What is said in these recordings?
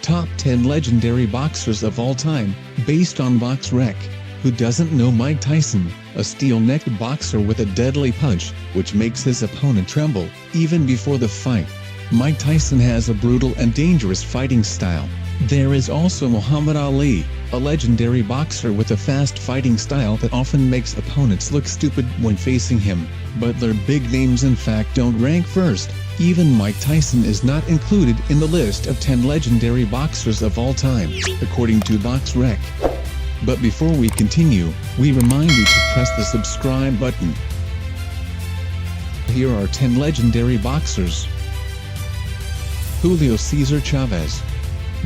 Top 10 Legendary Boxers of All Time, based on BOXrec. Who doesn't know Mike Tyson, a steel-necked boxer with a deadly punch, which makes his opponent tremble, even before the fight? Mike Tyson has a brutal and dangerous fighting style. There is also Muhammad Ali, a legendary boxer with a fast fighting style that often makes opponents look stupid when facing him, but their big names in fact don't rank first. Even Mike Tyson is not included in the list of 10 legendary boxers of all time, according to BOXrec. But before we continue, we remind you to press the subscribe button. Here are 10 legendary boxers. Julio Cesar Chaves.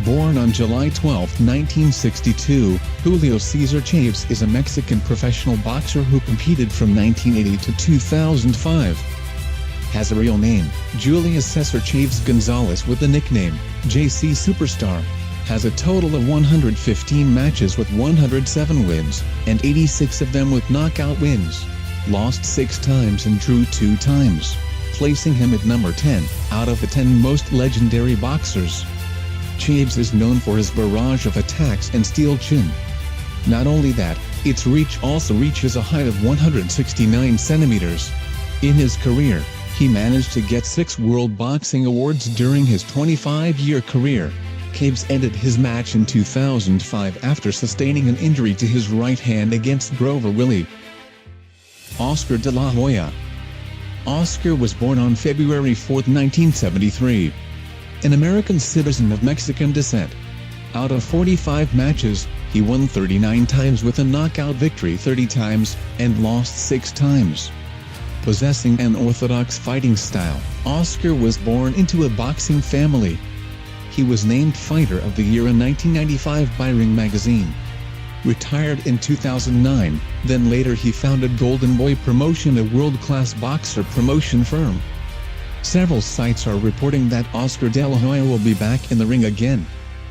Born on July 12, 1962, Julio Cesar Chaves is a Mexican professional boxer who competed from 1980 to 2005. Has a real name, Julius Sesar Chaves Gonzales with the nickname, JC Superstar. Has a total of 115 matches with 107 wins, and 86 of them with knockout wins. Lost 6 times and drew 2 times, placing him at number 10, out of the 10 most legendary boxers. Chaves is known for his barrage of attacks and steel chin. Not only that, its reach also reaches a height of 169 centimeters. In his career, he managed to get 6 World Boxing Awards during his 25-year career. Chaves ended his match in 2005 after sustaining an injury to his right hand against Grover Willie. Oscar de la Hoya. Oscar was born on February 4, 1973. An American citizen of Mexican descent. Out of 45 matches, he won 39 times with a knockout victory 30 times, and lost 6 times. Possessing an orthodox fighting style, Oscar was born into a boxing family. He was named Fighter of the Year in 1995 by Ring magazine. Retired in 2009, then later he founded Golden Boy Promotion, a world-class boxer promotion firm. Several sites are reporting that Oscar de la Hoya will be back in the ring again.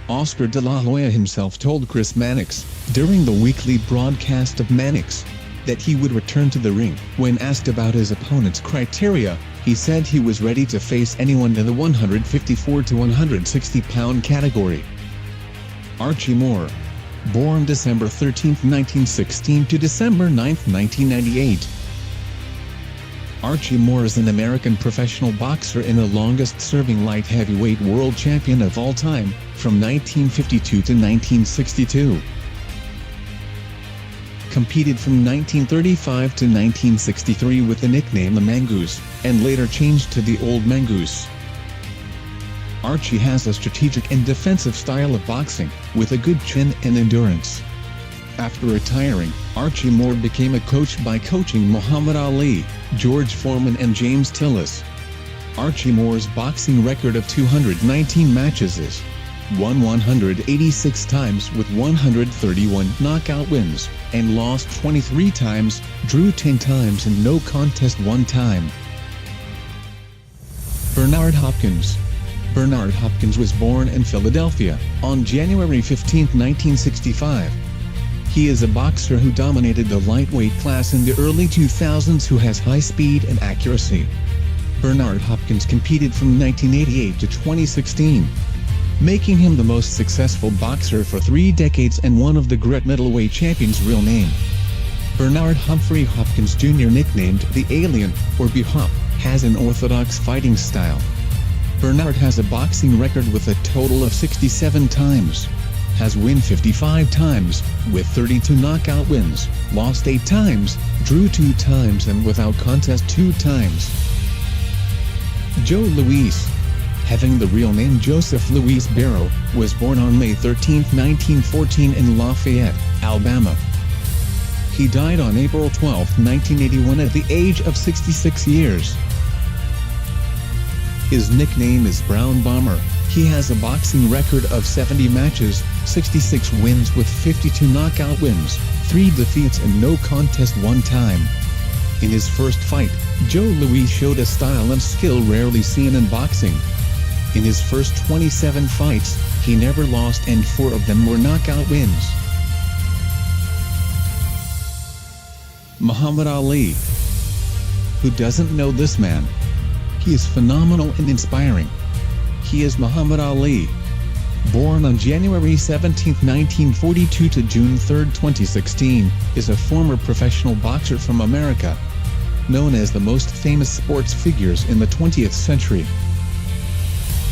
Oscar de la Hoya himself told Chris Mannix, during the weekly broadcast of Mannix, that he would return to the ring. When asked about his opponent's criteria, he said he was ready to face anyone in the 154 to 160 pound category. Archie Moore. Born December 13, 1916 to December 9, 1998. Archie Moore is an American professional boxer and the longest-serving light heavyweight world champion of all time, from 1952 to 1962. Competed from 1935 to 1963 with the nickname the Mongoose, and later changed to the Old Mongoose. Archie has a strategic and defensive style of boxing, with a good chin and endurance. After retiring, Archie Moore became a coach by coaching Muhammad Ali, George Foreman and James Tillis. Archie Moore's boxing record of 219 matches is: won 186 times with 131 knockout wins, and lost 23 times, drew 10 times and no contest 1 time. Bernard Hopkins. Bernard Hopkins was born in Philadelphia on January 15, 1965. He is a boxer who dominated the lightweight class in the early 2000s, who has high speed and accuracy. Bernard Hopkins competed from 1988 to 2016. Making him the most successful boxer for 3 decades and one of the great middleweight champions' real name. Bernard Humphrey Hopkins Jr., nicknamed the Alien, or B-Hop, has an orthodox fighting style. Bernard has a boxing record with a total of 67 times. Has won 55 times, with 32 knockout wins, lost 8 times, drew 2 times and without contest 2 times. Joe Louis. Having the real name Joseph Louis Barrow, was born on May 13, 1914 in Lafayette, Alabama. He died on April 12, 1981 at the age of 66 years. His nickname is Brown Bomber. He has a boxing record of 70 matches, 66 wins with 52 knockout wins, 3 defeats and no contest 1 time. In his first fight, Joe Louis showed a style and skill rarely seen in boxing. In his first 27 fights, he never lost and 4 of them were knockout wins. Muhammad Ali. Who doesn't know this man? He is phenomenal and inspiring. He is Muhammad Ali. born on January 17, 1942 to June 3, 2016, is a former professional boxer from America, known as the most famous sports figures in the 20th century.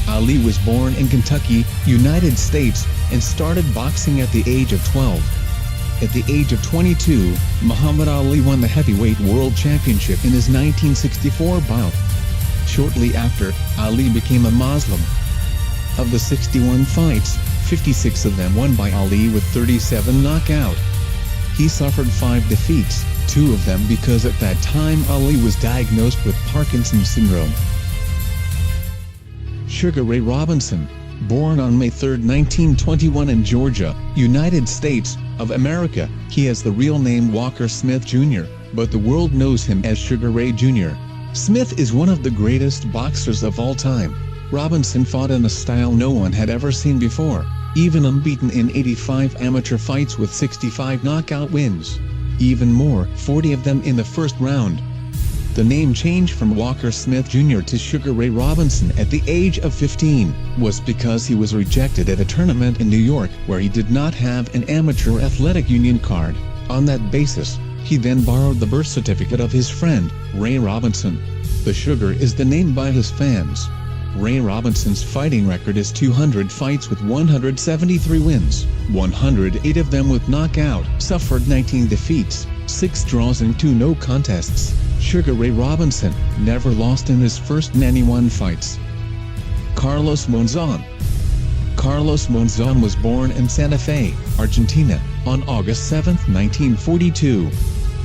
Ali was born in Kentucky, United States, and started boxing at the age of 12. At the age of 22, Muhammad Ali won the heavyweight world championship in his 1964 bout. Shortly after, Ali became a Muslim. Of the 61 fights, 56 of them won by Ali with 37 knockout. He suffered 5 defeats, 2 of them because at that time Ali was diagnosed with Parkinson's syndrome. Sugar Ray Robinson, born on May 3, 1921 in Georgia, United States of America, he has the real name Walker Smith Jr., but the world knows him as Sugar Ray Jr. Smith is one of the greatest boxers of all time. Robinson fought in a style no one had ever seen before, even unbeaten in 85 amateur fights with 65 knockout wins. Even more, 40 of them in the first round. The name change from Walker Smith Jr. to Sugar Ray Robinson at the age of 15 was because he was rejected at a tournament in New York where he did not have an amateur athletic union card. On that basis, he then borrowed the birth certificate of his friend, Ray Robinson. The Sugar is the name by his fans. Ray Robinson's fighting record is 200 fights with 173 wins, 108 of them with knockout, suffered 19 defeats, 6 draws and 2 no contests. Sugar Ray Robinson never lost in his first 91 fights. Carlos Monzon. Carlos Monzon was born in Santa Fe, Argentina, on August 7, 1942.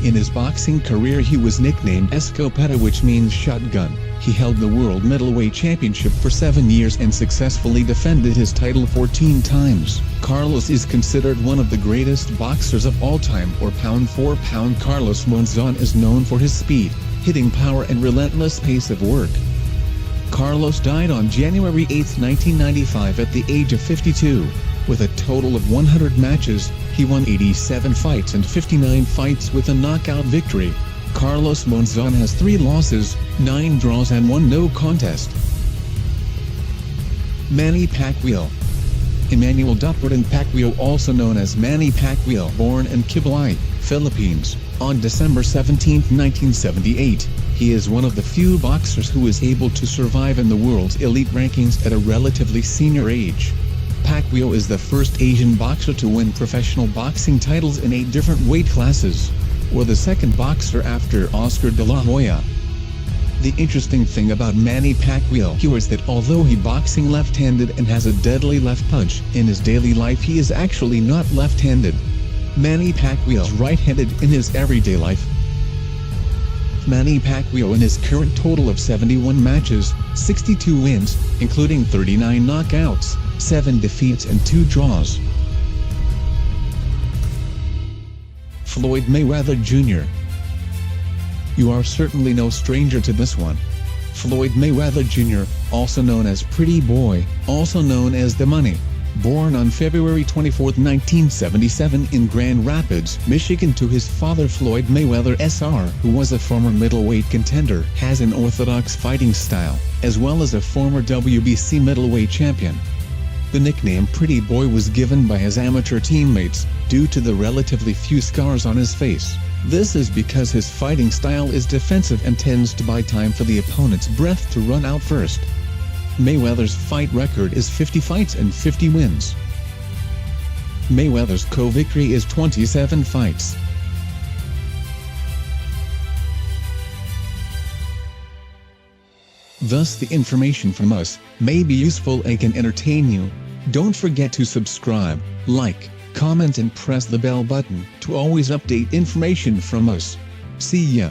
In his boxing career he was nicknamed Escopeta, which means shotgun. He held the World Middleweight Championship for 7 years and successfully defended his title 14 times. Carlos is considered one of the greatest boxers of all time, or pound for pound. Carlos Monzon is known for his speed, hitting power and relentless pace of work. Carlos died on January 8, 1995 at the age of 52. With a total of 100 matches, he won 87 fights and 59 fights with a knockout victory. Carlos Monzon has 3 losses, 9 draws and 1 no contest. Manny Pacquiao. Emmanuel Dupperton Pacquiao, also known as Manny Pacquiao, born in Kiblay, Philippines, on December 17, 1978. He is one of the few boxers who is able to survive in the world's elite rankings at a relatively senior age. Pacquiao is the first Asian boxer to win professional boxing titles in 8 different weight classes, or the second boxer after Oscar de la Hoya. The interesting thing about Manny Pacquiao is that although he boxing left-handed and has a deadly left punch, in his daily life he is actually not left-handed. Manny Pacquiao is right-handed in his everyday life. Manny Pacquiao in his current total of 71 matches, 62 wins, including 39 knockouts, 7 defeats and 2 draws. Floyd Mayweather Jr. You are certainly no stranger to this one. Floyd Mayweather Jr., also known as Pretty Boy, also known as The Money, born on February 24, 1977 in Grand Rapids, Michigan to his father Floyd Mayweather Sr., who was a former middleweight contender, has an orthodox fighting style, as well as a former WBC middleweight champion. The nickname Pretty Boy was given by his amateur teammates, due to the relatively few scars on his face. This is because his fighting style is defensive and tends to buy time for the opponent's breath to run out first. Mayweather's fight record is 50 fights and 50 wins. Mayweather's co-victory is 27 fights. Thus the information from us may be useful and can entertain you. Don't forget to subscribe, like, comment and press the bell button to always update information from us. See ya.